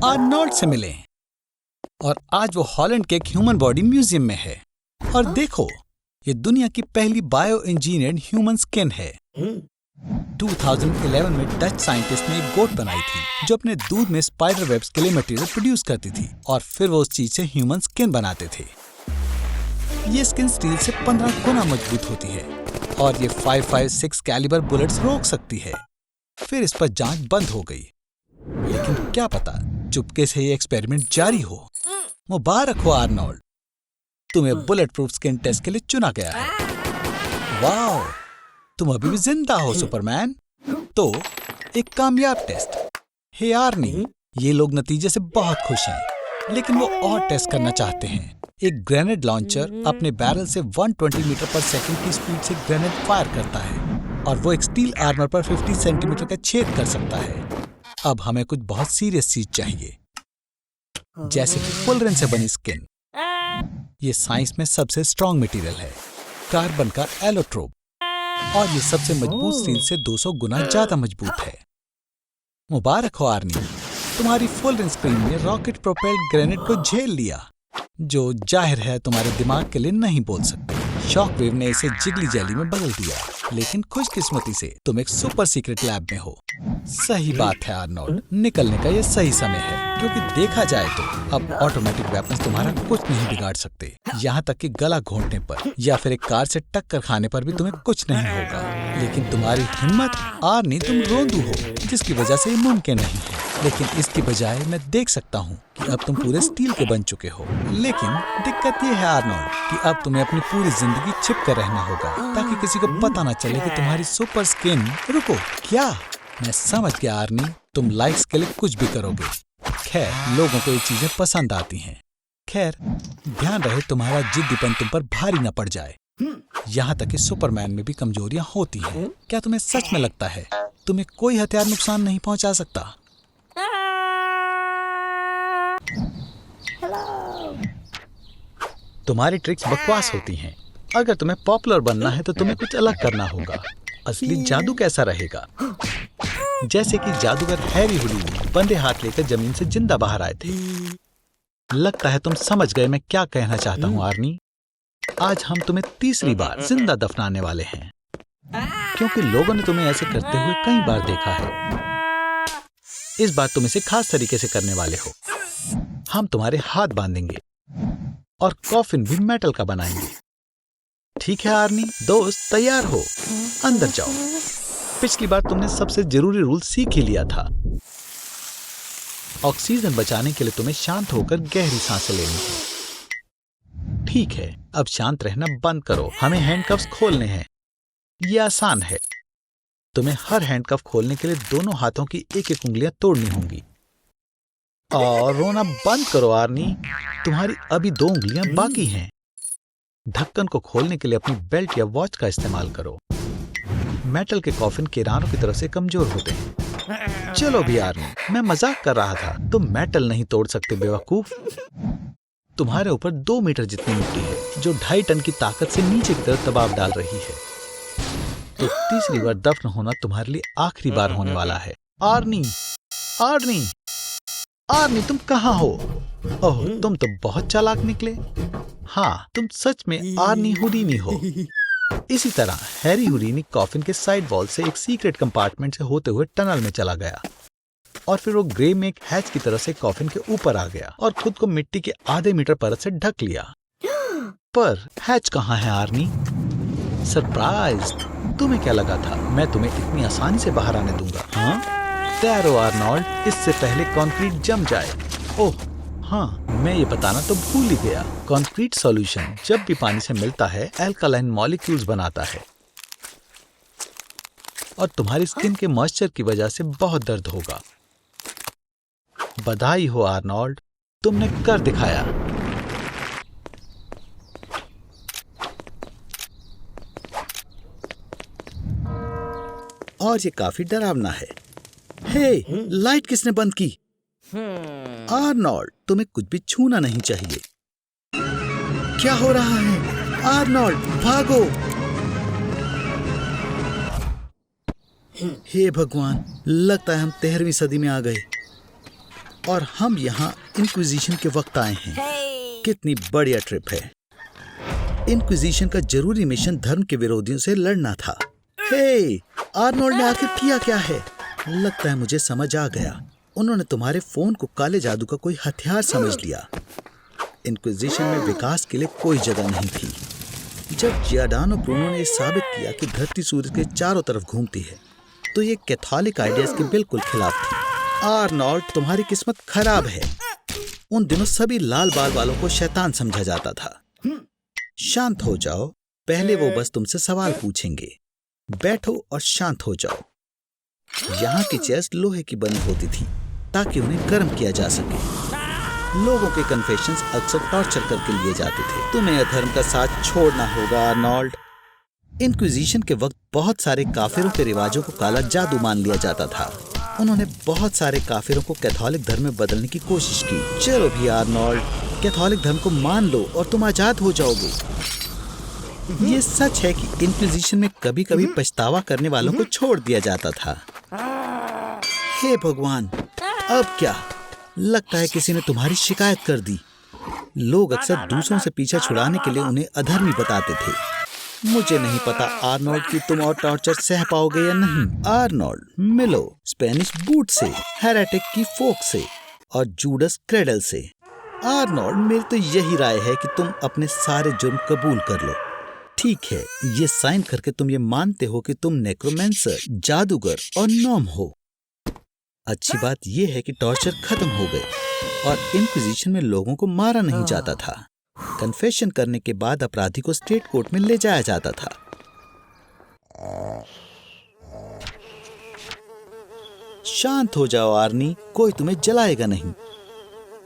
Arnold से मिलें। और आज वो हॉलैंड के एक ह्यूमन बॉडी म्यूजियम में है। और देखो, ये दुनिया की पहली बायो इंजीनियर्ड ह्यूमन स्किन है। 2011 में डच साइंटिस्ट ने एक गोट बनाई थी जो अपने दूध में स्पाइडर वेब्स के लिए मटेरियल प्रोड्यूस करती थी और फिर वो उस चीज से ह्यूमन स्किन बनाते थे। ये स्किन स्टील से 15 गुना मजबूत होती है और ये 5.56 कैलिबर बुलेट्स रोक सकती है। फिर इस पर जांच बंद हो गई, लेकिन क्या पता चुपके से ये एक्सपेरिमेंट जारी हो। मुबारक हो आर्नोल्ड, तुम्हें बुलेट प्रूफ स्किन टेस्ट के लिए चुना गया है। वाह, तुम अभी भी जिंदा हो सुपरमैन। तो एक कामयाब टेस्ट। हे आर्नी, ये लोग नतीजे से बहुत खुश हैं, लेकिन वो और टेस्ट करना चाहते हैं। एक ग्रेनेड लॉन्चर अपने बैरल से 120 मीटर पर सेकंड की स्पीड से ग्रेनेड फायर करता है और वो एक स्टील आर्मर पर 50 सेंटीमीटर का छेद कर सकता है। अब हमें कुछ बहुत सीरियस चीज चाहिए, जैसे कि फुलरेन से बनी स्किन। ये साइंस में सबसे स्ट्रॉन्ग मटेरियल है, कार्बन का एलोट्रोप, और ये सबसे मजबूत स्टील से 200 गुना ज्यादा मजबूत है। मुबारक हो आर्नी, तुम्हारी फुलरेन स्क्रीन ने रॉकेट प्रोपेल्ड ग्रेनेड को झेल लिया, जो जाहिर है तुम्हारे दिमाग के लिए नहीं बोल सकते। शॉकवेव ने इसे जिगली जेली में बदल दिया, लेकिन खुशकिस्मती से तुम एक सुपर सीक्रेट लैब में हो। सही बात है आर्नोल्ड, निकलने का ये सही समय है, क्योंकि देखा जाए तो अब ऑटोमेटिक वेपन्स तुम्हारा कुछ नहीं बिगाड़ सकते। यहाँ तक कि गला घोंटने पर या फिर एक कार से टक्कर खाने पर भी तुम्हें कुछ नहीं होगा। लेकिन तुम्हारी हिम्मत, आर्नी, तुम रोंदू हो, जिसकी वजह से ये मुमकिन नहीं है। लेकिन इसकी बजाय मैं देख सकता हूँ कि अब तुम पूरे स्टील के बन चुके हो। लेकिन दिक्कत ये है आर्नोल्ड कि अब तुम्हें अपनी पूरी जिंदगी छिप कर रहना होगा, ताकि किसी को पता न चले कि तुम्हारी सुपर स्किन। रुको, क्या? मैं समझ गया आर्नी, तुम लाइक्स के लिए कुछ भी करोगे। खैर, लोगों को ये चीजें पसंद आती हैं। खैर, ध्यान रहे तुम्हारा जिद्दीपन तुम पर भारी न पड़ जाए। यहाँ तक कि सुपरमैन में भी कमजोरियां होती हैं। क्या तुम्हें सच में लगता है तुम्हें कोई हथियार नुकसान नहीं पहुंचा सकता? तुम्हारी ट्रिक्स बकवास होती हैं। अगर तुम्हें पॉपुलर बनना है तो तुम्हें कुछ अलग करना होगा। असली जादू कैसा रहेगा? जैसे कि जादूगर हैरी हुडीनी बंधे हाथ लेकर जमीन से जिंदा बाहर आए थे। लगता है तुम समझ गए मैं क्या कहना चाहता हूँ आर्नी। आज हम तुम्हें तीसरी बार जिंदा दफनाने वाले हैं, क्योंकि लोगों ने तुम्हें ऐसे करते हुए कई बार देखा है। इस बार तुम इसे खास तरीके से करने वाले हो। हम तुम्हारे हाथ बांधेंगे और कॉफिन भी मेटल का बनाएंगे। ठीक है आर्नी, दोस्त तैयार हो? अंदर जाओ। पिछली बार तुमने सबसे जरूरी रूल सीख ही लिया था। ऑक्सीजन बचाने के लिए तुम्हें शांत होकर गहरी सांसें लेनी है। ठीक है, अब शांत रहना बंद करो। हमें हैंडकफ्स खोलने हैं। ये आसान है। तुम्हें हर हैंडकफ खोलने के लिए दोनों हाथों की एक एक उंगलियां तोड़नी होंगी। और रोना बंद करो आर्नी, तुम्हारी अभी 2 उंगलियां बाकी हैं। ढक्कन को खोलने के लिए अपनी बेल्ट या वॉच का इस्तेमाल करो। मेटल के कॉफिन किरानों की तरफ से कमजोर होते हैं। चलो भी आर्नी, मैं मजाक कर रहा था। तुम मेटल नहीं तोड़ सकते बेवकूफ। तुम्हारे ऊपर 2 मीटर जितनी मिट्टी है, जो 2.5 टन की ताकत से नीचे की तरफ दबाव डाल रही है। तो तीसरी बार दफन होना तुम्हारे लिए आखिरी बार होने वाला है। आर्नी, आर्नी, आर्नी, तुम कहाँ हो? ओह, तुम तो बहुत चालाक निकले। हाँ, तुम सच में आर्नी हुडीनी हो। इसी तरह हैरी हुडीनी कॉफिन के साइड वॉल से एक सीक्रेट कंपार्टमेंट से होते हुए टनल में चला गया, और फिर वो ग्रे में एक हैच की तरह से कॉफिन के ऊपर आ गया और खुद को मिट्टी के आधे मीटर परत से ढक लिया। पर हैच कहाँ है आर्नी? सरप्राइज! तुम्हें क्या लगा था मैं तुम्हें इतनी आसानी से बाहर आने दूंगा? हाँ, तैयार हो आर्नोल्ड, इससे पहले कंक्रीट जम जाए। ओह हाँ, मैं ये बताना तो भूल ही गया। कंक्रीट सॉल्यूशन जब भी पानी से मिलता है एल्कालाइन मॉलिक्यूल्स बनाता है, और तुम्हारी स्किन के मॉइस्चर की वजह से बहुत दर्द होगा। बधाई हो आर्नोल्ड, तुमने कर दिखाया। और ये काफी डरावना है। हे, लाइट किसने बंद की? आर्नोल्ड, तुम्हें कुछ भी छूना नहीं चाहिए। क्या हो रहा है? आर्नोल्ड, भागो! हे भगवान, लगता है हम 13वीं सदी में आ गए। और हम यहाँ इंक्विजिशन के वक्त आए हैं। कितनी बढ़िया ट्रिप है। इंक्विजिशन का जरूरी मिशन धर्म के विरोधियों से लड़ना था। हे, आर्नोल्ड ने आखिर किया क्या है? लगता है मुझे समझ आ गया। उन्होंने तुम्हारे फोन को काले जादू का कोई हथियार समझ लिया। इंक्विजिशन में विकास के लिए कोई जगह नहीं थी। जब जियाडानो ब्रूनो ने साबित किया कि धरती सूरज के चारों तरफ घूमती है, तो ये कैथोलिक आइडियाज के बिल्कुल खिलाफ थी। आर्नोल्ड, तुम्हारी किस्मत खराब है। उन दिनों सभी लाल बाल वालों को शैतान समझा जाता था। शांत हो जाओ। पहले वो बस तुमसे सवाल पूछेंगे। बैठो और शांत हो जाओ। यहाँ की चेयर्स लोहे की बनी होती थी ताकि उन्हें गर्म किया जा सके। लोगों के कन्फेशंस अक्सर टॉर्चर करके लिए जाते थे। तुम्हें अधर्म का साथ छोड़ना होगा आर्नोल्ड। इंक्विजिशन के वक्त बहुत सारे काफिरों के रिवाजों को काला जादू मान लिया जाता था। उन्होंने बहुत सारे काफिरों को कैथोलिक धर्म में बदलने की कोशिश की। चलो भी आर्नोल्ड, कैथोलिक धर्म को मान लो और तुम आजाद हो जाओगे। ये सच है कि इंक्विजिशन में कभी कभी पछतावा करने वालों को छोड़ दिया जाता था। हे भगवान, अब क्या? लगता है किसी ने तुम्हारी शिकायत कर दी। लोग अक्सर दूसरों से पीछा छुड़ाने के लिए उन्हें अधर्मी बताते थे। मुझे नहीं पता आर्नोल्ड कि तुम और टॉर्चर सह पाओगे या नहीं। आर्नोल्ड, मिलो स्पेनिश बूट से, हेरेटिक की फोक से और जूडस क्रेडल से। आर्नोल्ड, मेरी तो यही राय है कि तुम अपने सारे जुर्म कबूल कर लो। ठीक है, ये साइन करके तुम ये मानते हो कि तुम नेक्रोमेंसर, जादूगर और नॉम हो। अच्छी बात यह है कि टॉर्चर खत्म हो गए और इंक्विजिशन में लोगों को मारा नहीं जाता था। कन्फेशन करने के बाद अपराधी को स्टेट कोर्ट में ले जाया जाता था। शांत हो जाओ आर्नी, कोई तुम्हें जलाएगा नहीं।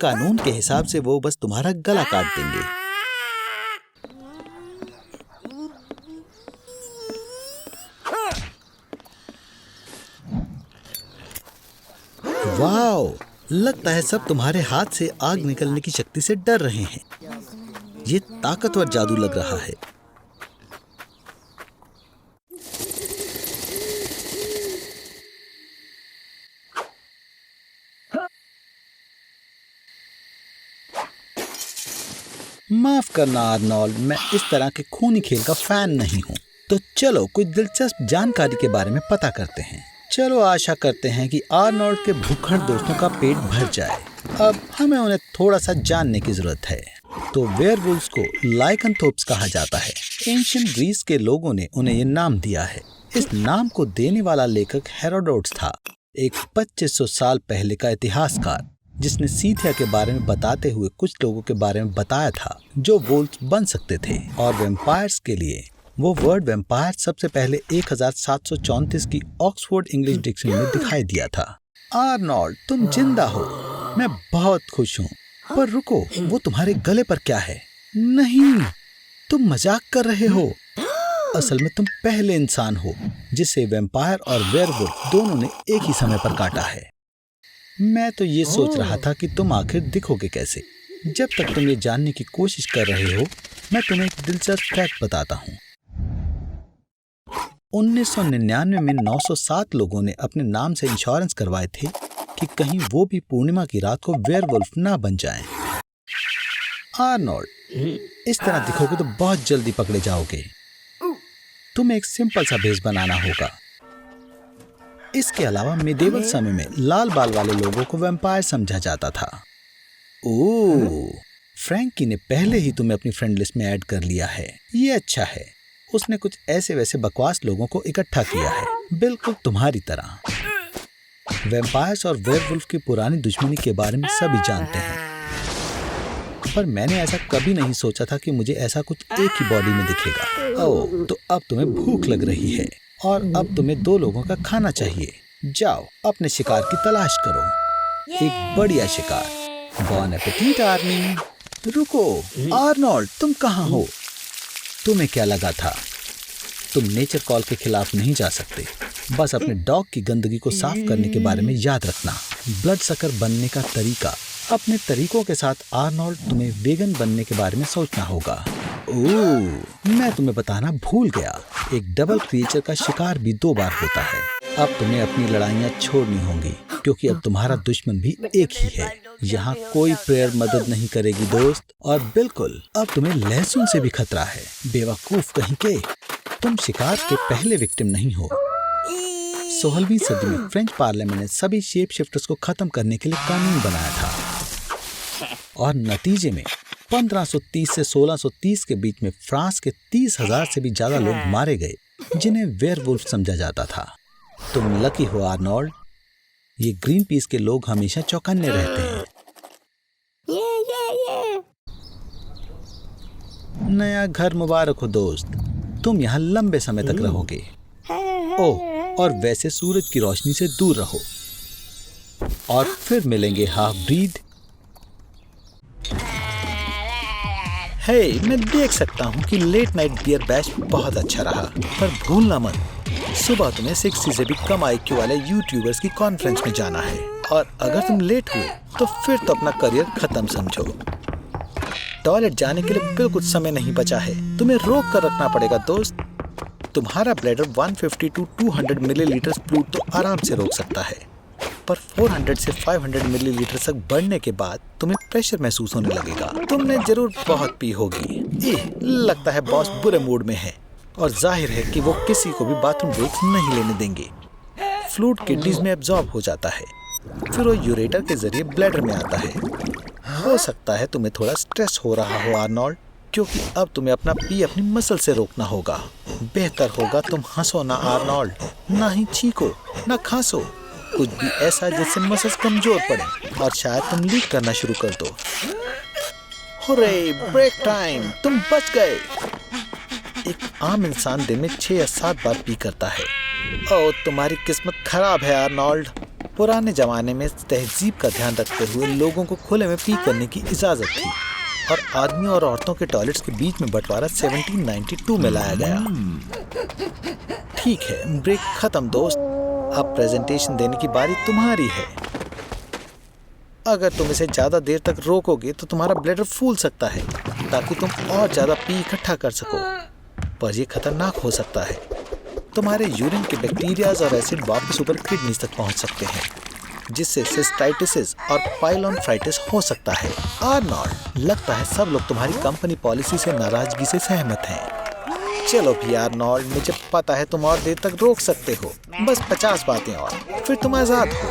कानून के हिसाब से वो बस तुम्हारा गला काट देंगे। वाओ, लगता है सब तुम्हारे हाथ से आग निकलने की शक्ति से डर रहे हैं। ये ताकतवर जादू लग रहा है। माफ करना आर्नोल्ड, मैं इस तरह के खूनी खेल का फैन नहीं हूँ। तो चलो कुछ दिलचस्प जानकारी के बारे में पता करते हैं। चलो आशा करते हैं कि आर्नोल्ड के भूखड़ दोस्तों का पेट भर जाए। अब हमें उन्हें थोड़ा सा जानने की जरूरत है। तो वेयरवुल्व्स को लाइकेंथोप्स कहा जाता है। एंशिएंट ग्रीस के लोगों ने उन्हें ये नाम दिया है। इस नाम को देने वाला लेखक हेरोडोटस था, एक 2500 साल पहले का इतिहासकार, जिसने सीथिया के बारे में बताते हुए कुछ लोगों के बारे में बताया था जो वुल्व्स बन सकते थे। और वेम्पायर्स के लिए वो वर्ड वेम्पायर सबसे पहले 1734 की ऑक्सफोर्ड इंग्लिश डिक्शनरी में दिखाई दिया था। आर्नोल्ड, तुम जिंदा हो, मैं बहुत खुश हूँ। पर रुको, वो तुम्हारे गले पर क्या है? नहीं, तुम मजाक कर रहे हो। असल में तुम पहले इंसान हो जिसे वेम्पायर और वेयरवुल्फ दोनों ने एक ही समय पर काटा है। मैं तो ये सोच रहा था कि तुम आखिर दिखोगे कैसे। जब तक तुम ये जानने की कोशिश कर रहे हो, मैं तुम्हें एक दिलचस्प फैक्ट बताता हूँ। 1999 में 907 लोगों ने अपने नाम से इंश्योरेंस करवाए थे कि कहीं वो भी पूर्णिमा की रात को वेयरवुल्फ ना बन जाएं। आर्नोल्ड, इस तरह दिखोगे तो बहुत जल्दी पकड़े जाओगे। तुम्हें एक सिंपल सा भेष बनाना होगा। इसके अलावा मिडेवल समय में लाल बाल वाले लोगों को वैम्पायर समझा जाता था। ओह, फ्रैंकी ने पहले ही तुम्हें अपनी फ्रेंड लिस्ट में ऐड कर लिया है। ये अच्छा है। उसने कुछ ऐसे वैसे बकवास लोगों को इकट्ठा किया है, बिल्कुल तुम्हारी तरह। वैम्पायर्स और वेयरवुल्फ की पुरानी दुश्मनी के बारे में सभी जानते हैं, पर मैंने ऐसा कभी नहीं सोचा था कि मुझे ऐसा कुछ एक ही बॉडी में दिखेगा। ओह, तो अब तुम्हें भूख लग रही है और अब तुम्हें 2 लोगों का खाना चाहिए। जाओ अपने शिकार की तलाश करो, एक बढ़िया शिकार। बॉन एपेटीट आर्नी। रुको आर्नोल्ड, तुम कहाँ हो? तुम्हें क्या लगा था तुम नेचर कॉल के खिलाफ नहीं जा सकते? बस अपने डॉग की गंदगी को साफ करने के बारे में याद रखना। ब्लड सकर बनने का तरीका। अपने तरीकों के साथ आर्नोल्ड, तुम्हें वेगन बनने के बारे में सोचना होगा। ओह, मैं तुम्हें बताना भूल गया, एक डबल क्रिएचर का शिकार भी 2 बार होता है। अब तुम्हें अपनी लड़ाइयाँ छोड़नी होंगी, क्योंकि अब तुम्हारा दुश्मन भी एक ही है। यहाँ कोई प्रेयर मदद नहीं करेगी दोस्त। और बिल्कुल अब तुम्हें लहसुन से भी खतरा है। बेवकूफ कहीं के, तुम शिकार के पहले विक्टिम नहीं हो। 16वीं सदी में फ्रेंच पार्लियामेंट ने सभी शेप शिफ्टर्स को खत्म करने के लिए कानून बनाया था, और नतीजे में 1530 से 1630 के बीच में फ्रांस के 30,000 से भी ज्यादा लोग मारे गए, जिन्हें वेयरवुल्फ समझा जाता था। तुम लकी हो आर्नोल्ड। ये ग्रीन पीस के लोग हमेशा चौकन्ने रहते हैं। नया घर मुबारक हो दोस्त, तुम यहाँ लंबे समय तक रहोगे। ओह, और वैसे सूरज की रोशनी से दूर रहो। और फिर मिलेंगे हाफ ब्रीड। मैं देख सकता हूँ कि लेट नाइट बियर बैच बहुत अच्छा रहा, पर भूलना मत, सुबह तुम्हें 60 से भी कम IQ वाले यूट्यूबर्स की कॉन्फ्रेंस में जाना है। और अगर तुम लेट हुए तो फिर तो अपना करियर खत्म समझो। टॉयलेट जाने के लिए बिल्कुल समय नहीं बचा है, तुम्हें रोक कर रखना पड़ेगा दोस्त। तुम्हारा ब्लैडर 150 to 200 मिलीलीटर फ्लूइड तो आराम से रोक सकता है, पर 400 से 500 मिलीलीटर तक बढ़ने के बाद तुम्हें प्रेशर महसूस होने लगेगा। तुमने जरूर बहुत पी होगी। लगता है बॉस बुरे मूड में है, और जाहिर है कि वो किसी को भी बाथरूम ब्रेक्स नहीं लेने देंगे। फ्लूइड किडनीज में एब्जॉर्ब हो जाता है, फिर वो यूरेटर के जरिए ब्लैडर में आता है। हो सकता है तुम्हें थोड़ा स्ट्रेस हो रहा हो आर्नोल्ड, क्योंकि अब तुम्हें अपना पी अपनी मसल से रोकना होगा। बेहतर होगा तुम हंसो ना आर्नोल्ड, ना ही चीखो ना खांसो, कुछ भी ऐसा जिससे मसल्स कमजोर पड़े और शायद तुम लीक करना शुरू कर दो। हुर्रे, ब्रेक टाइम, तुम बच गए। एक आम इंसान दिन में 6 या 7 बार पी करता है। ओह, तुम्हारी किस्मत खराब है आर्नोल्ड। पुराने जमाने में तहजीब का ध्यान रखते हुए लोगों को खुले में पी करने की इजाजत थी, और आदमियों और औरतों के टॉयलेट्स के बीच में बंटवारा 1792 में लाया गया। ठीक है, ब्रेक खत्म दोस्त, अब प्रेजेंटेशन देने की बारी तुम्हारी है। अगर तुम इसे ज्यादा देर तक रोकोगे तो तुम्हारा ब्लैडर फूल सकता है, ताकि तुम और ज्यादा पी इकट्ठा कर सको, पर यह खतरनाक हो सकता है। तुम्हारे यूरिन के बैक्टीरियाज और एसिड वापस ऊपर किडनीज तक पहुंच सकते हैं, जिससे सिस्टाइटिस और पाइलोनेफ्राइटिस हो सकता है। आर्नोल्ड, लगता है सब लोग तुम्हारी कंपनी पॉलिसी से नाराजगी से सहमत हैं। चलो भी आर्नोल्ड, मुझे पता है तुम और देर तक रोक सकते हो, बस 50 बातें और, फिर तुम आजाद हो।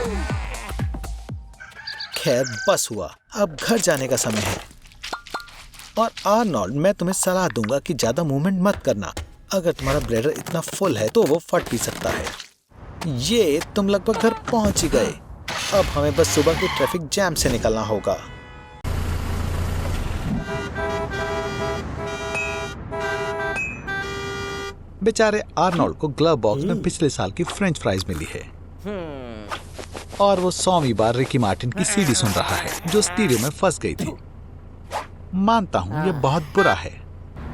खैर, बस हुआ, अब घर जाने का समय है। और आर्नोल्ड, मैं तुम्हें सलाह दूंगा कि ज्यादा मूवमेंट मत करना। अगर तुम्हारा ब्लैडर इतना फुल है तो वो फट भी सकता है। ये तुम लगभग घर पहुंच ही गए। अब हमें बस सुबह के ट्रैफिक जैम से निकलना होगा। बेचारे आर्नोल्ड को ग्लव बॉक्स में पिछले साल की फ्रेंच फ्राइज मिली है, और वो 100वीं बार रिकी मार्टिन की सीडी सुन रहा है जो स्टीरियो में फंस गई थी। मानता हूँ ये बहुत बुरा है।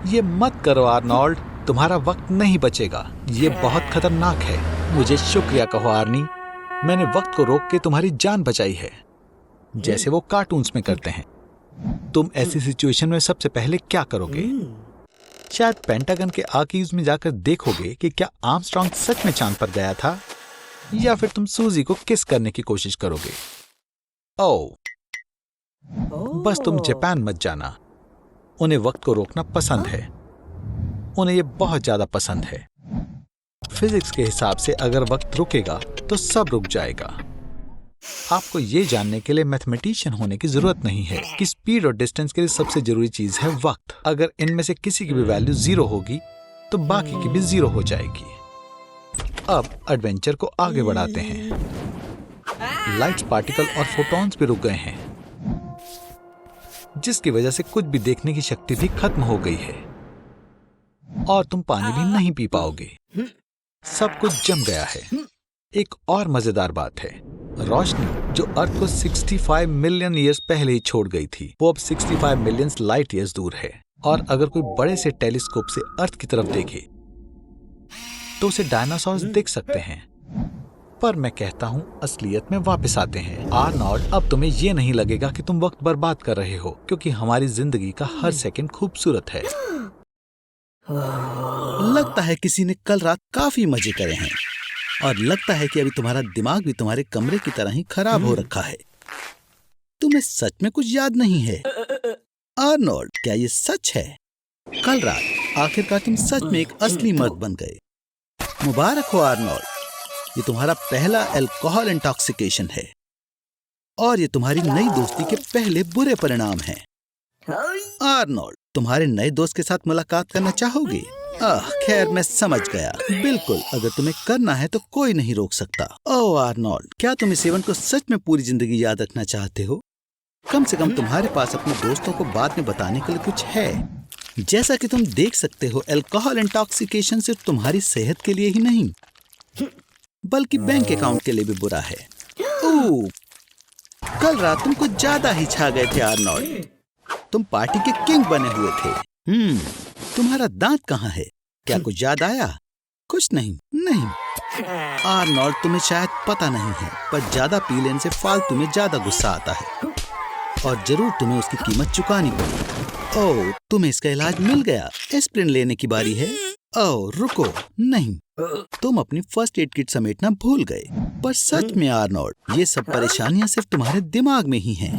ये मत करो आर्नोल्ड, तुम्हारा वक्त नहीं बचेगा। ये बहुत खतरनाक है। मुझे शुक्रिया कहो आर्नी, मैंने वक्त को रोक के तुम्हारी जान बचाई है, जैसे वो कार्टून्स में करते हैं। तुम ऐसी सिचुएशन में सबसे पहले क्या करोगे? शायद पेंटागन के आर्कीव्स में जाकर देखोगे कि क्या आर्मस्ट्रॉन्ग सच में चांद पर गया था, या फिर तुम सूजी को किस करने की कोशिश करोगे। ओह, बस तुम जापान मत जाना। उन्हें वक्त को रोकना पसंद है, उन्हें ये बहुत ज्यादा पसंद है। फिजिक्स के हिसाब से अगर वक्त रुकेगा तो सब रुक जाएगा। आपको ये जानने के लिए मैथमेटिशियन होने की जरूरत नहीं है कि स्पीड और डिस्टेंस के लिए सबसे जरूरी चीज है वक्त। अगर इनमें से किसी की भी वैल्यू 0 होगी तो बाकी की भी 0 हो जाएगी। अब एडवेंचर को आगे बढ़ाते हैं। लाइट्स, पार्टिकल और फोटॉन्स भी रुक गए हैं, जिसकी वजह से कुछ भी देखने की शक्ति भी खत्म हो गई है, और तुम पानी भी नहीं पी पाओगे। सब कुछ जम गया है। एक और मजेदार बात है, रोशनी जो अर्थ को 65 मिलियन ईयर्स पहले ही छोड़ गई थी, वो अब 65 मिलियन लाइट ईयर्स दूर है। और अगर कोई बड़े से टेलीस्कोप से अर्थ की तरफ देखे तो उसे डायनासोर्स दिख सकते हैं। पर मैं कहता हूँ असलियत में वापस आते हैं। आर्नोल्ड, अब तुम्हें ये नहीं लगेगा कि तुम वक्त बर्बाद कर रहे हो, क्योंकि हमारी जिंदगी का हर सेकंड खूबसूरत है। लगता है किसी ने कल रात काफी मजे करे हैं। और लगता है कि अभी तुम्हारा दिमाग भी तुम्हारे कमरे की तरह ही खराब हो रखा है। तुम्हें सच में कुछ याद नहीं है? आर्नोल्ड, क्या ये सच है? कल रात आखिरकार तुम सच में एक असली मर्द बन गए। मुबारक हो आर्नोल्ड, ये तुम्हारा पहला अल्कोहल इंटॉक्सिकेशन है और ये तुम्हारी नई दोस्ती के पहले बुरे परिणाम हैं। आर्नोल्ड, तुम्हारे नए दोस्त के साथ मुलाकात करना चाहोगे? खैर, मैं समझ गया। बिल्कुल, अगर तुम्हें करना है तो कोई नहीं रोक सकता। ओह आर्नोल्ड, क्या तुम इस इवेंट को सच में पूरी जिंदगी याद रखना चाहते हो? कम से कम तुम्हारे पास अपने दोस्तों को बाद में बताने के लिए कुछ है। जैसा कि तुम देख सकते हो, अल्कोहल इंटॉक्सिकेशन सिर्फ तुम्हारी सेहत के लिए ही नहीं बल्कि बैंक अकाउंट के लिए भी बुरा है। ओह, कल रात तुम कुछ ज्यादा ही छा गए थे आर्नोल्ड। तुम पार्टी के किंग बने हुए थे। तुम्हारा दांत कहाँ है? क्या कुछ याद आया? कुछ नहीं। आर्नोल्ड, तुम्हें शायद पता नहीं है, पर ज्यादा पी लेने से फालतू में ज्यादा गुस्सा आता है और जरूर तुम्हें उसकी कीमत चुकानी पड़ी। ओह, तुम्हें इसका इलाज मिल गया। एस्प्रिन लेने की बारी है। ओह रुको, नहीं, तुम अपनी फर्स्ट एड किट समेटना भूल गए। पर सच में आर्नोल्ड, ये सब परेशानियां सिर्फ तुम्हारे दिमाग में ही हैं।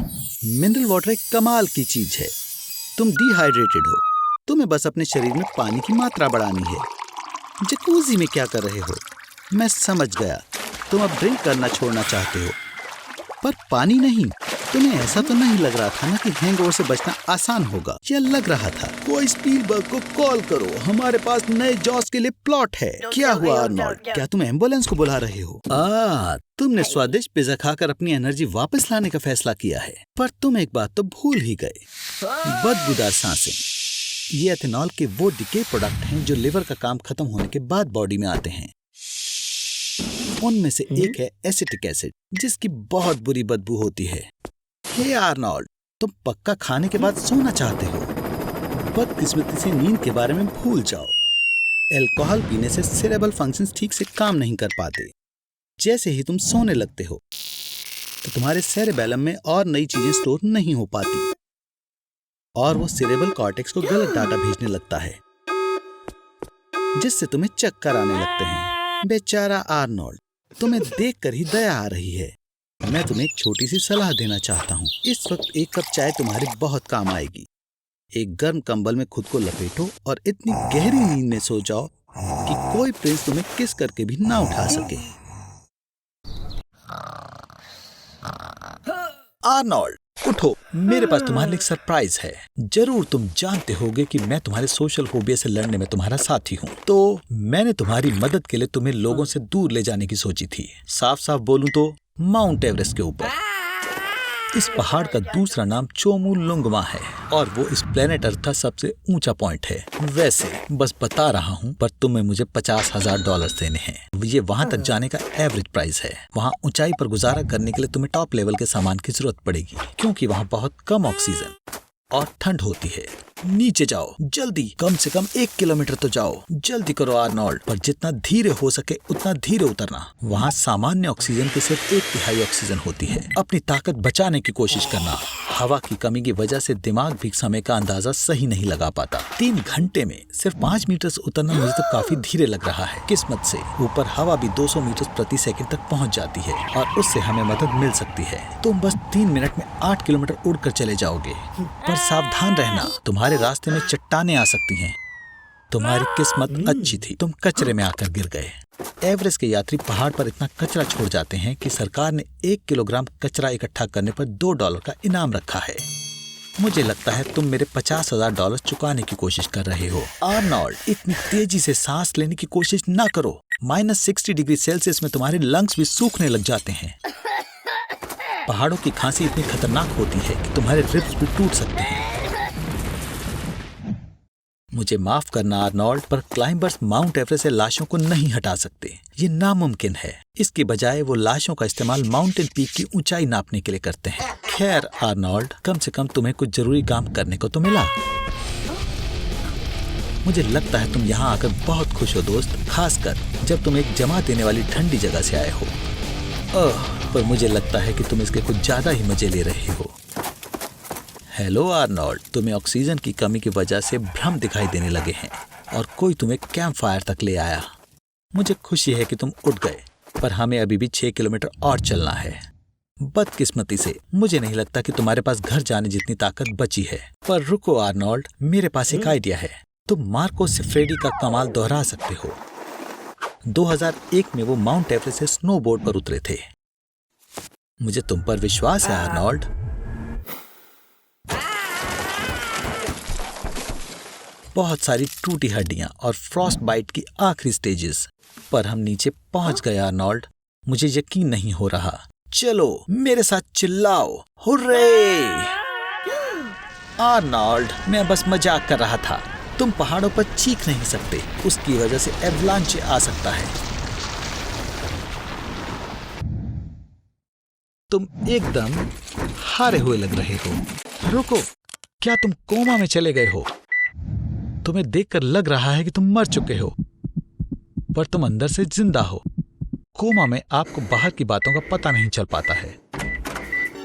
मिनरल वाटर एक कमाल की चीज है। तुम डिहाइड्रेटेड हो, तुम्हें बस अपने शरीर में पानी की मात्रा बढ़ानी है। जकूजी में क्या कर रहे हो? मैं समझ गया, तुम अब ड्रिंक करना छोड़ना चाहते हो, पर पानी नहीं। तुम्हें ऐसा तो नहीं लग रहा था ना कि हैंगओवर से बचना आसान होगा? या लग रहा था? कोई स्पीलबर्ग को कॉल करो, हमारे पास नए जॉस के लिए प्लॉट है। क्या हुआ आर्नोल्ड, क्या तुम एम्बुलेंस को बुला रहे हो? तुमने स्वादिष्ट पिज्जा खाकर अपनी एनर्जी वापस लाने का फैसला किया है, पर तुम एक बात तो भूल ही गए, बदबूदार सांसें। ये एथेनॉल के वो डिके प्रोडक्ट हैं जो लिवर का काम खत्म होने के बाद बॉडी में आते हैं। उनमें से एक है एसिटिक एसिड, जिसकी बहुत बुरी बदबू होती है। हे आर्नोल्ड, तुम पक्का खाने के बाद सोना चाहते हो? बदकिस्मती से नींद के बारे में भूल जाओ। अल्कोहल पीने से सेरेब्रल फंक्शंस ठीक से काम नहीं कर पाते। जैसे ही तुम सोने लगते हो तो तुम्हारे सेरेबेलम में और नई चीजें स्टोर नहीं हो पाती और वो सेरेब्रल कॉर्टेक्स को गलत डाटा भेजने लगता है, जिससे तुम्हें चक्कर आने लगते हैं। बेचारा आर्नोल्ड, तुम्हें देखकर ही दया आ रही है। मैं तुम्हें एक छोटी सी सलाह देना चाहता हूँ। इस वक्त एक कप चाय तुम्हारे बहुत काम आएगी। एक गर्म कंबल में खुद को लपेटो और इतनी गहरी नींद में सो जाओ कि कोई प्रिंस तुम्हें किस करके भी ना उठा सके। आर्नोल्ड, उठो, मेरे पास तुम्हारे लिए एक सरप्राइज है। जरूर तुम जानते होगे कि मैं तुम्हारे सोशल फोबिया से लड़ने में तुम्हारा साथी हूँ, तो मैंने तुम्हारी मदद के लिए तुम्हें लोगों से दूर ले जाने की सोची थी। साफ साफ बोलूं तो माउंट एवरेस्ट के ऊपर। इस पहाड़ का दूसरा नाम चोमुलुंगमा है और वो इस प्लेनेट अर्थ का सबसे ऊंचा पॉइंट है। वैसे बस बता रहा हूँ, पर तुम्हें मुझे $50,000 देने हैं। ये वहाँ तक जाने का एवरेज प्राइस है। वहाँ ऊंचाई पर गुजारा करने के लिए तुम्हें टॉप लेवल के सामान की जरूरत पड़ेगी, क्योंकि वहाँ बहुत कम ऑक्सीजन और ठंड होती है। नीचे जाओ जल्दी, कम से कम 1 किलोमीटर तो जाओ। जल्दी करो आर्नोल्ड, पर जितना धीरे हो सके उतना धीरे उतरना। वहाँ सामान्य ऑक्सीजन की सिर्फ 1/3 ऑक्सीजन होती है। अपनी ताकत बचाने की कोशिश करना। हवा की कमी की वजह से दिमाग भी समय का अंदाजा सही नहीं लगा पाता। 3 घंटे में सिर्फ 5 मीटर उतरना मुझे तो काफी धीरे लग रहा है। किस्मत से ऊपर हवा भी 200 मीटर प्रति सेकंड तक पहुँच जाती है और उससे हमें मदद मिल सकती है। तुम बस 3 मिनट में 8 किलोमीटर उड़कर चले जाओगे, पर सावधान रहना, तुम्हारे रास्ते में चट्टानें आ सकती हैं। तुम्हारी किस्मत अच्छी थी, तुम कचरे में आकर गिर गए। एवरेस्ट के यात्री पहाड़ पर इतना कचरा छोड़ जाते हैं कि सरकार ने 1 किलोग्राम कचरा इकट्ठा करने पर $2 का इनाम रखा है। मुझे लगता है तुम मेरे $50,000 चुकाने की कोशिश कर रहे हो। आर्नोल्ड, इतनी तेजी से सांस लेने की कोशिश ना करो। -60 डिग्री सेल्सियस में तुम्हारे लंग्स भी सूखने लग जाते हैं। पहाड़ों की खांसी इतनी खतरनाक होती है कि तुम्हारे रिब्स भी टूट सकते हैं। मुझे माफ करना आर्नोल्ड, पर क्लाइंबर्स माउंट एवरेस्ट से लाशों को नहीं हटा सकते। ये नामुमकिन है। इसके बजाय वो लाशों का इस्तेमाल माउंटेन पीक की ऊंचाई नापने के लिए करते हैं। खैर आर्नोल्ड, कम से कम तुम्हें कुछ जरूरी काम करने को तो मिला। मुझे लगता है तुम यहाँ आकर बहुत खुश हो दोस्त, खासकर जब तुम एक जमा देने वाली ठंडी जगह से आए हो। पर मुझे लगता है कि तुम इसके कुछ ज्यादा ही मजे ले रहे हो। हेलो आर्नोल्ड, तुम्हें ऑक्सीजन की कमी की वजह से भ्रम दिखाई देने लगे हैं और कोई तुम्हें कैंप फायर तक ले आया। मुझे खुशी है कि तुम उठ गए, पर हमें अभी भी 6 किलोमीटर और चलना है। बदकिस्मती से मुझे नहीं लगता कि तुम्हारे पास घर जाने जितनी ताकत बची है। पर रुको आर्नोल्ड, मेरे पास एक आइडिया है। तुम मार्को से फ्रेडी का कमाल दोहरा सकते हो। 2001 में वो माउंट एवरेस्ट से स्नोबोर्ड पर उतरे थे। मुझे तुम पर विश्वास है आर्नोल्ड। बहुत सारी टूटी हड्डियां और फ्रॉस्ट बाइट की आखिरी स्टेजेस, पर हम नीचे पहुंच गए आर्नोल्ड। मुझे यकीन नहीं हो रहा। चलो मेरे साथ चिल्लाओ, हुर्रे! आर्नोल्ड, मैं बस मजाक कर रहा था। तुम पहाड़ों पर चीख नहीं सकते, उसकी वजह से एवलांच आ सकता है। तुम एकदम हारे हुए लग रहे हो। रुको, क्या तुम कोमा में चले गए हो? तुम्हें देखकर लग रहा है कि तुम मर चुके हो, पर तुम अंदर से जिंदा हो। कोमा में आपको बाहर की बातों का पता नहीं चल पाता है।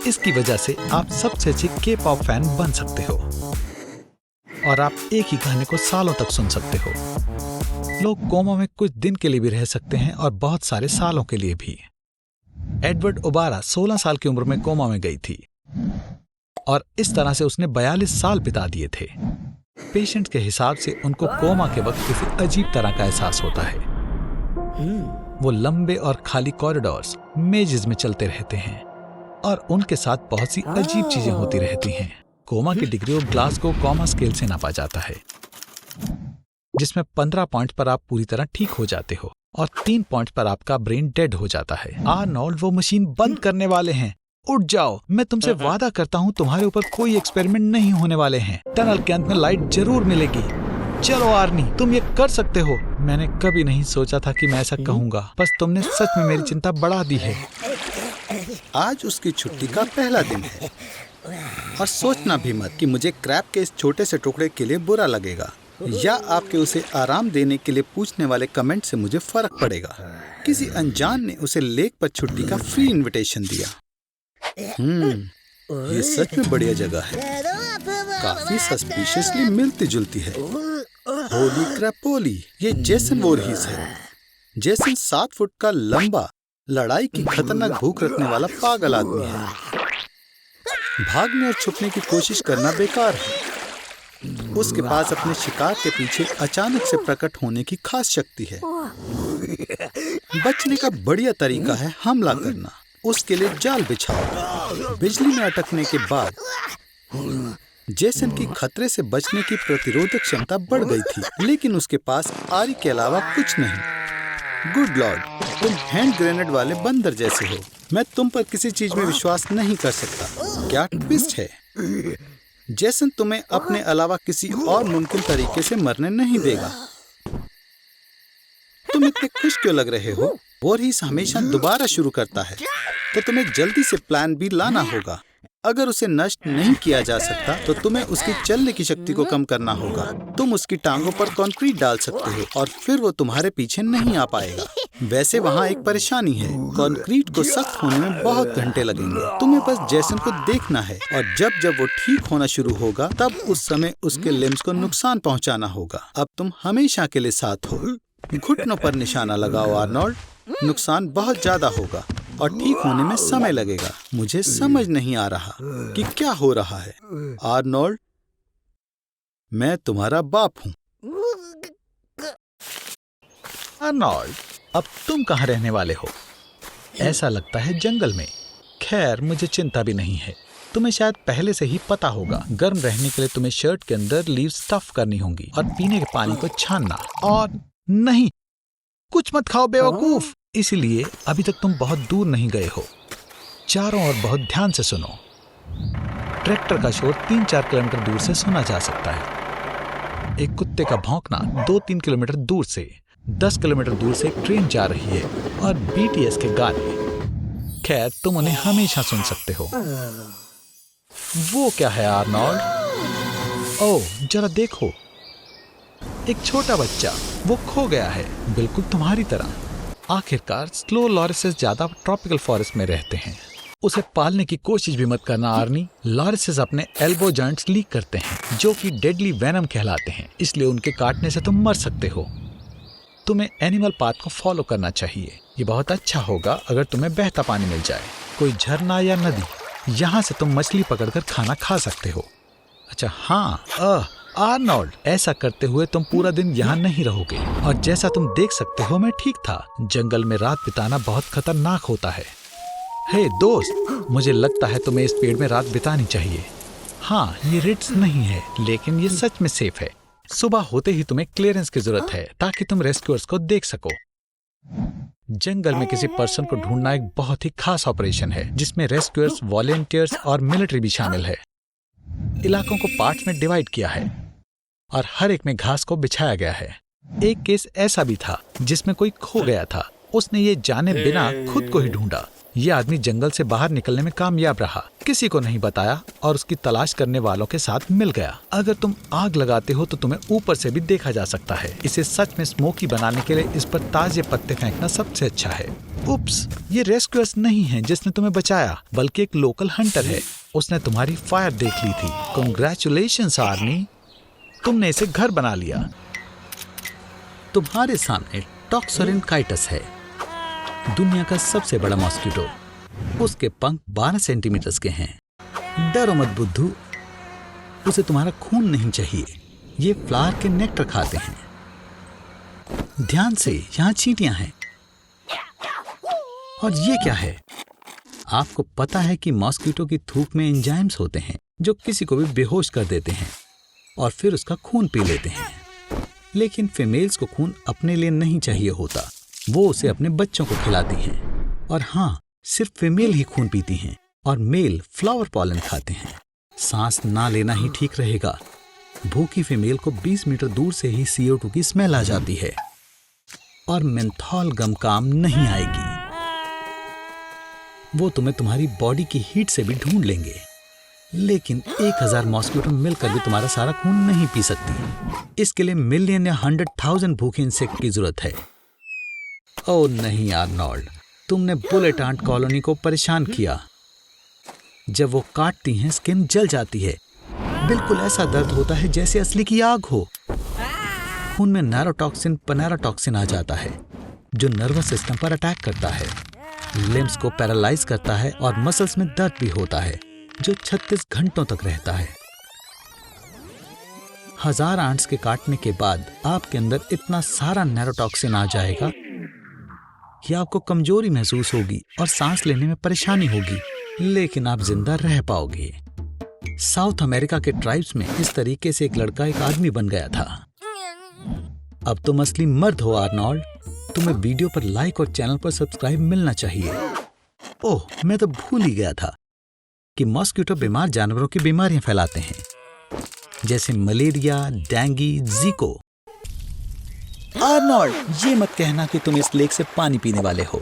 इसकी वजह से आप सबसे अच्छे के-पॉप फैन बन सकते हो और आप एक ही गाने को सालों तक सुन सकते हो। लोग कोमा में कुछ दिन के लिए भी रह सकते हैं और बहुत सारे सालों के लिए भी। एडवर्ड ओबारा 16 साल की उम्र में कोमा में गई थी और इस तरह से उसने 42 साल बिता दिए थे। पेशेंट के हिसाब से उनको कोमा के वक्त किसी अजीब तरह का एहसास होता है। वो लंबे और खाली कॉरिडोर्स, मेजेस में चलते रहते हैं और उनके साथ बहुत सी अजीब चीजें होती रहती हैं। कोमा की डिग्री को ग्लासगो कोमा स्केल से नापा जाता है, जिसमें 15 पॉइंट पर आप पूरी तरह ठीक हो जाते हो और 3 पॉइंट पर आपका ब्रेन डेड हो जाता है। आर्नोल्ड, वो मशीन बंद करने वाले हैं। उठ जाओ, मैं तुमसे वादा करता हूँ तुम्हारे ऊपर कोई एक्सपेरिमेंट नहीं होने वाले हैं। टनल के अंत में लाइट जरूर मिलेगी। चलो आर्नी, तुम ये कर सकते हो। मैंने कभी नहीं सोचा था कि मैं ऐसा कहूँगा, बस तुमने सच में मेरी चिंता बढ़ा दी है। आज उसकी छुट्टी का पहला दिन है और सोचना भी मत कि मुझे क्रैब के इस छोटे से टुकड़े के लिए बुरा लगेगा या आपके उसे आराम देने के लिए पूछने वाले कमेंट से मुझे फर्क पड़ेगा। किसी अनजान ने उसे लेक पर छुट्टी का फ्री इनविटेशन दिया। ये सच में बढ़िया जगह है, काफी सस्पिशियसली मिलती जुलती है। होली क्रैपोली, ये जेसन वोरहीस है। जेसन 7 फुट का लंबा, लड़ाई की खतरनाक भूख रखने वाला पागल आदमी है। भागने और छुपने की कोशिश करना बेकार है। उसके पास अपने शिकार के पीछे अचानक से प्रकट होने की खास शक्ति है। बचने का बढ़िया तरीका है हमला करना। उसके लिए जाल बिछाओ। बिजली में अटकने के बाद जेसन की खतरे से बचने की प्रतिरोधक क्षमता बढ़ गई थी, लेकिन उसके पास आरी के अलावा कुछ नहीं। गुड लॉर्ड, तुम हैंड ग्रेनेड वाले बंदर जैसे हो। मैं तुम पर किसी चीज में विश्वास नहीं कर सकता। क्या ट्विस्ट है? जेसन तुम्हें अपने अलावा किसी और मुमकिन तरीके से मरने नहीं देगा। तुम इतने खुश क्यों लग रहे हो? वोरहीस हमेशा दोबारा शुरू करता है, तो तुम्हें जल्दी से प्लान बी लाना होगा। अगर उसे नष्ट नहीं किया जा सकता तो तुम्हें उसकी चलने की शक्ति को कम करना होगा। तुम उसकी टांगों पर कंक्रीट डाल सकते हो और फिर वो तुम्हारे पीछे नहीं आ पाएगा। वैसे वहाँ एक परेशानी है, कंक्रीट को सख्त होने में बहुत घंटे लगेंगे। तुम्हें बस जेसन को देखना है और जब जब वो ठीक होना शुरू होगा तब उस समय उसके लिम्स को नुकसान पहुँचाना होगा। अब तुम हमेशा के लिए साथ हो। घुटनों पर निशाना लगाओ आर्नोल्ड। नुकसान बहुत ज्यादा होगा और ठीक होने में समय लगेगा। मुझे समझ नहीं आ रहा कि क्या हो रहा है। आर्नोल्ड, मैं तुम्हारा बाप हूँ। आर्नोल्ड, अब तुम कहाँ रहने वाले हो? ऐसा लगता है जंगल में। खैर, मुझे चिंता भी नहीं है। तुम्हें शायद पहले से ही पता होगा, गर्म रहने के लिए तुम्हें शर्ट के अंदर लीव स्टफ करनी होंगी और पीने के पानी को छानना। और नहीं, कुछ मत खाओ बेवकूफ। इसलिए अभी तक तुम बहुत दूर नहीं गए हो। चारों ओर बहुत ध्यान से सुनो। ट्रैक्टर का शोर 3-4 किलोमीटर दूर से सुना जा सकता है। एक कुत्ते का भौंकना 2-3 किलोमीटर दूर से। 10 किलोमीटर दूर से एक ट्रेन जा रही है और बीटीएस के गाने। खैर, तुम उन्हें हमेशा सुन सकते हो। वो क्या है आर्नोल्ड? ओह, जरा देखो, एक छोटा बच्चा, वो खो गया है, बिल्कुल तुम्हारी तरह। आखिरकार स्लो लॉरिसेस ज्यादा ट्रॉपिकल फॉरेस्ट में रहते हैं। उसे पालने की कोशिश भी मत करना आर्नी। लॉरिसेस अपने एल्बो जॉइंट्स लीक करते हैं, जो कि डेडली वेनम कहलाते हैं, इसलिए उनके काटने से तुम मर सकते हो। तुम्हें एनिमल पाथ को फॉलो करना चाहिए। ये बहुत अच्छा होगा अगर तुम्हें बहता पानी मिल जाए, कोई झरना या नदी। यहाँ से तुम मछली पकड़कर खाना खा सकते हो। अच्छा हाँ, आर्नोल्ड, ऐसा करते हुए तुम पूरा दिन यहाँ नहीं रहोगे। और जैसा तुम देख सकते हो मैं ठीक था। जंगल में रात बिताना बहुत खतरनाक होता है। हे दोस्त, मुझे लगता है तुम्हें इस पेड़ में रात बितानी चाहिए। हाँ, ये रिट्स नहीं है, लेकिन ये सच में सेफ है। सुबह होते ही तुम्हें क्लियरेंस की जरूरत है ताकि तुम रेस्क्यूअर्स को देख सको। जंगल में किसी पर्सन को ढूंढना एक बहुत ही खास ऑपरेशन है, जिसमें रेस्क्यूअर्स, वॉलेंटियर्स और मिलिट्री भी शामिल है। इलाकों को पार्ट्स में डिवाइड किया है और हर एक में घास को बिछाया गया है। एक केस ऐसा भी था जिसमें कोई खो गया था। उसने ये जाने बिना खुद को ही ढूंढा। ये आदमी जंगल से बाहर निकलने में कामयाब रहा, किसी को नहीं बताया और उसकी तलाश करने वालों के साथ मिल गया। अगर तुम आग लगाते हो तो तुम्हें ऊपर से भी देखा जा सकता है। इसे सच में स्मोकी बनाने के लिए इस पर ताजे पत्ते फेंकना सबसे अच्छा है। उप्स, ये रेस्क्यूअर्स नहीं है जिसने तुम्हें बचाया, बल्कि एक लोकल हंटर है। उसने तुम्हारी फायर देख ली थी। कांग्रेचुलेशंस आर्मी, तुमने इसे घर बना लिया। तुम्हारे सामने टॉक्सोरिनकाइटस है, दुनिया का सबसे बड़ा मॉस्किटो। उसके पंख 12 सेंटीमीटर के हैं। डरो मत बुद्धू, उसे तुम्हारा खून नहीं चाहिए। ये फ्लावर के नेक्टर खाते हैं। ध्यान से, यहाँ चींटियां हैं। और ये क्या है? आपको पता है कि मॉस्किटो की थूक में एंजाइम्स होते हैं जो किसी को भी बेहोश कर देते हैं और फिर उसका खून पी लेते हैं। लेकिन फीमेल्स को खून अपने लिए नहीं चाहिए होता, वो उसे अपने बच्चों को खिलाती हैं। और हाँ, सिर्फ फीमेल ही खून पीती हैं और मेल फ्लावर पॉलन खाते हैं। सांस ना लेना ही ठीक रहेगा। भूखी फीमेल को 20 मीटर दूर से ही CO2 की स्मेल आ जाती है और मेंथॉल गम काम नहीं आएगी। वो तुम्हें तुम्हारी बॉडी की हीट से भी ढूंढ लेंगे, लेकिन 1000 मॉस्किटो मिलकर भी तुम्हारा सारा खून नहीं पी सकती। इसके लिए मिलियन या 100,000 भूखे इंसेक्ट की जरूरत है। ओह नहीं आर्नोल्ड, तुमने बुलेट आंट कॉलोनी को परेशान किया। जब वो काटती हैं स्किन जल जाती है। बिल्कुल ऐसा दर्द होता है जैसे असली की आग हो। खून में नैरोटॉक्सिन, पनेराटॉक्सिन आ जाता है जो नर्वस सिस्टम पर अटैक करता है, लिम्स को पैरालाइज करता है और मसल्स में दर्द भी होता है जो 36 घंटों तक रहता है। 1000 आंट्स के काटने के बाद आपके अंदर इतना सारा नैरोटॉक्सिन आ जाएगा कि आपको कमजोरी महसूस होगी और सांस लेने में परेशानी होगी, लेकिन आप जिंदा रह पाओगे। साउथ अमेरिका के ट्राइब्स में इस तरीके से एक लड़का एक आदमी बन गया था। अब तुम असली मर्द हो आर्नोल्ड। तुम्हें वीडियो पर लाइक और चैनल पर सब्सक्राइब मिलना चाहिए। ओह, मैं तो भूल ही गया था कि मॉस्किटो बीमार जानवरों की बीमारियां फैलाते हैं, जैसे मलेरिया, डेंगू, ज़िको। आर्नोल्ड, ये मत कहना कि तुम इस लेक से पानी पीने वाले हो।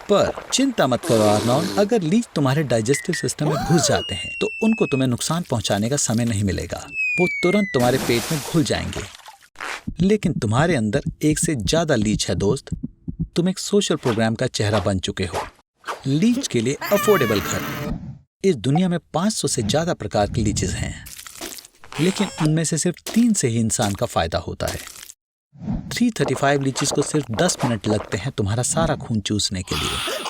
पर चिंता मत करो आर्नोल्ड, अगर लीच तुम्हारे डाइजेस्टिव सिस्टम में घुस जाते हैं तो उनको तुम्हें नुकसान पहुंचाने का समय नहीं मिलेगा। वो तुरंत तुम्हारे पेट में घुल जाएंगे। लेकिन तुम्हारे अंदर एक से ज्यादा लीच है दोस्त। तुम एक सोशल प्रोग्राम का चेहरा बन चुके हो। लीच के लिए अफोर्डेबल घर। इस दुनिया में 500 से ज्यादा प्रकार के लीचेस हैं, लेकिन उनमें से सिर्फ 3 से ही इंसान का फायदा होता है। 335 लीचेस को सिर्फ 10 मिनट लगते हैं तुम्हारा सारा खून चूसने के लिए।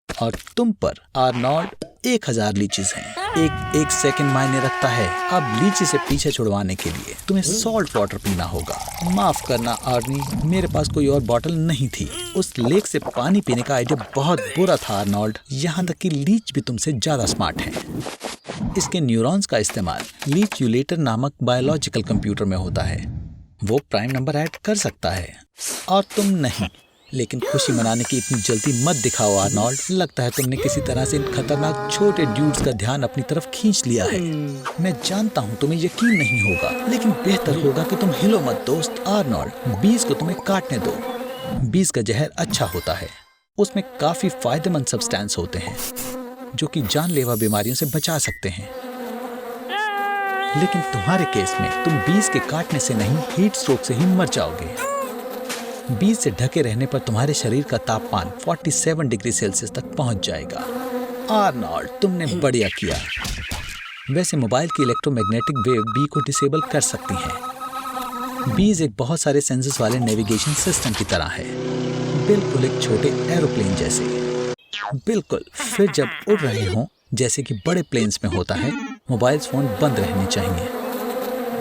और तुम पर आर्नोल्ड 1000 लीचेस हैं। एक सेकंड मायने रखता है। अब लीची से पीछे छुड़वाने के लिए तुम्हें सॉल्ट वाटर पीना होगा। माफ करना आर्नी, मेरे पास कोई और बोतल नहीं थी। उस लेक से पानी पीने का आइडिया बहुत बुरा था आर्नोल्ड। यहाँ तक कि लीच भी तुमसे ज्यादा स्मार्ट है। इसके न्यूरॉन्स का इस्तेमाल लीच्यूलेटर नामक बायोलॉजिकल कंप्यूटर में होता है। वो प्राइम नंबर ऐड कर सकता है और तुम नहीं। लेकिन खुशी मनाने की इतनी जल्दी मत दिखाओ आर्नोल्ड। लगता है तुमने किसी तरह से इन खतरनाक छोटे ड्यूड्स का ध्यान अपनी तरफ खींच लिया है। मैं जानता हूँ तुम्हें यकीन नहीं होगा, लेकिन बेहतर होगा कि तुम हिलो मत दोस्त। आर्नोल्ड, बीज को तुम्हें काटने दो। बीज का जहर अच्छा होता है। उसमें काफी फायदेमंद सब्सटेंस होते हैं जो कि जानलेवा बीमारियों से बचा सकते हैं। लेकिन तुम्हारे केस में तुम बीज के काटने से नहीं, हीट स्ट्रोक से ही मर जाओगे। बीज से ढके रहने पर तुम्हारे शरीर का तापमान 47 डिग्री सेल्सियस तक पहुंच जाएगा। आर्नोल्ड, तुमने बढ़िया किया। वैसे मोबाइल की इलेक्ट्रोमैग्नेटिक वेव बी को डिसेबल कर सकती हैं, बीज एक बहुत सारे सेंसर्स वाले नेविगेशन सिस्टम की तरह है, बिल्कुल एक छोटे एरोप्लेन जैसे। बिल्कुल, फिर जब उड़ रहे हों जैसे कि बड़े प्लेन्स में होता है, मोबाइल फ़ोन बंद रहने चाहिए।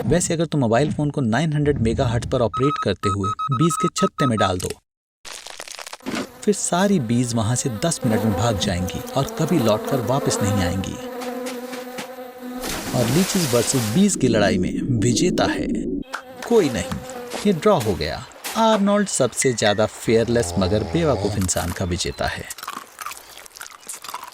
वैसे अगर तुम मोबाइल फ़ोन को 900 मेगाहर्ट्ज़ पर ऑपरेट करते हुए बीज के छत्ते में डाल दो, फिर सारी बीज वहां से 10 मिनट में भाग जाएंगी और कभी लौटकर वापस नहीं आएंगी। और लीचीज वर्सेस बीज की लड़ाई में विजेता है कोई नहीं, ये ड्रॉ हो गया। आर्नोल्ड सबसे ज्यादा फेयरलेस मगर बेवकूफ इंसान का विजेता है।